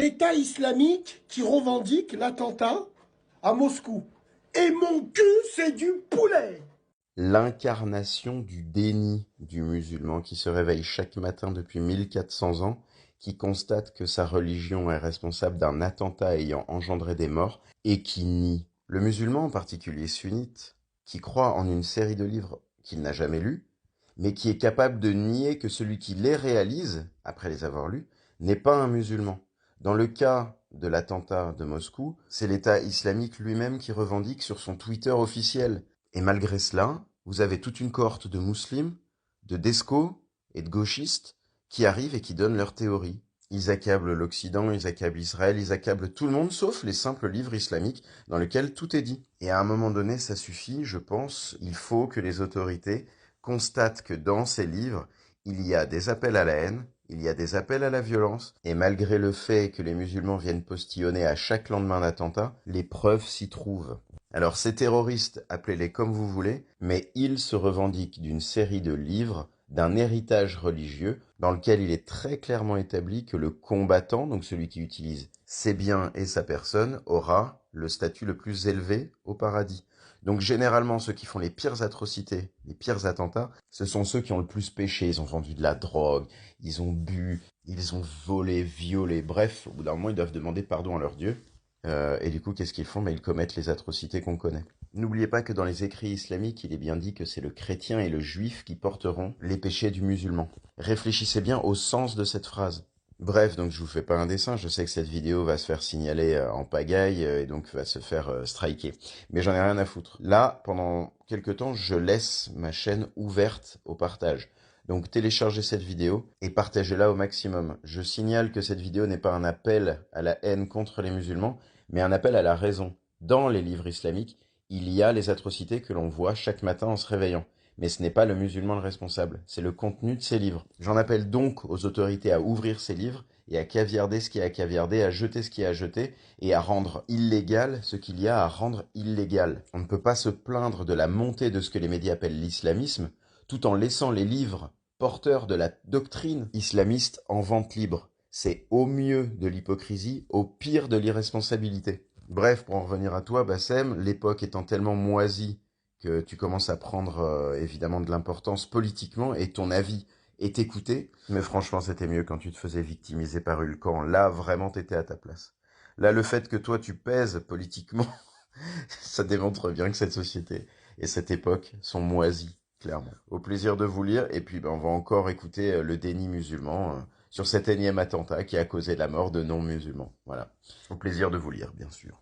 l'État islamique qui revendique l'attentat à Moscou. Et mon cul, c'est du poulet. L'incarnation du déni du musulman qui se réveille chaque matin depuis 1400 ans, qui constate que sa religion est responsable d'un attentat ayant engendré des morts et qui nie. Le musulman en particulier sunnite, qui croit en une série de livres qu'il n'a jamais lus, mais qui est capable de nier que celui qui les réalise, après les avoir lus, n'est pas un musulman. Dans le cas de l'attentat de Moscou, c'est l'État islamique lui-même qui revendique sur son Twitter officiel. Et malgré cela, vous avez toute une cohorte de musulmans, de descos et de gauchistes qui arrivent et qui donnent leur théorie. Ils accablent l'Occident, ils accablent Israël, ils accablent tout le monde sauf les simples livres islamiques dans lesquels tout est dit. Et à un moment donné, ça suffit, je pense, il faut que les autorités constatent que dans ces livres, il y a des appels à la haine, il y a des appels à la violence, et malgré le fait que les musulmans viennent postillonner à chaque lendemain d'attentat, les preuves s'y trouvent. Alors ces terroristes, appelez-les comme vous voulez, mais ils se revendiquent d'une série de livres, d'un héritage religieux, dans lequel il est très clairement établi que le combattant, donc celui qui utilise ses biens et sa personne, aura le statut le plus élevé au paradis. Donc généralement, ceux qui font les pires atrocités, les pires attentats, ce sont ceux qui ont le plus péché. Ils ont vendu de la drogue, ils ont bu, ils ont volé, violé. Bref, au bout d'un moment, ils doivent demander pardon à leur Dieu. Et du coup, qu'est-ce qu'ils font? Ils commettent les atrocités qu'on connaît. N'oubliez pas que dans les écrits islamiques, il est bien dit que c'est le chrétien et le juif qui porteront les péchés du musulman. Réfléchissez bien au sens de cette phrase. Bref, donc je vous fais pas un dessin, je sais que cette vidéo va se faire signaler en pagaille et donc va se faire striker. Mais j'en ai rien à foutre. Là, pendant quelques temps, je laisse ma chaîne ouverte au partage. Donc téléchargez cette vidéo et partagez-la au maximum. Je signale que cette vidéo n'est pas un appel à la haine contre les musulmans, mais un appel à la raison. Dans les livres islamiques, il y a les atrocités que l'on voit chaque matin en se réveillant. Mais ce n'est pas le musulman le responsable, c'est le contenu de ces livres. J'en appelle donc aux autorités à ouvrir ces livres et à caviarder ce qui est à caviarder, à jeter ce qui est à jeter et à rendre illégal ce qu'il y a à rendre illégal. On ne peut pas se plaindre de la montée de ce que les médias appellent l'islamisme, tout en laissant les livres porteurs de la doctrine islamiste en vente libre. C'est au mieux de l'hypocrisie, au pire de l'irresponsabilité. Bref, pour en revenir à toi, Bassem, l'époque étant tellement moisie que tu commences à prendre évidemment de l'importance politiquement et ton avis est écouté. Mais franchement, c'était mieux quand tu te faisais victimiser par Hulkan. Là, vraiment, t'étais à ta place. Là, le fait que toi, tu pèses politiquement, ça démontre bien que cette société et cette époque sont moisies, clairement. Au plaisir de vous lire. Et puis, on va encore écouter le déni musulman sur cet énième attentat qui a causé la mort de non-musulmans. Voilà. Au plaisir de vous lire, bien sûr.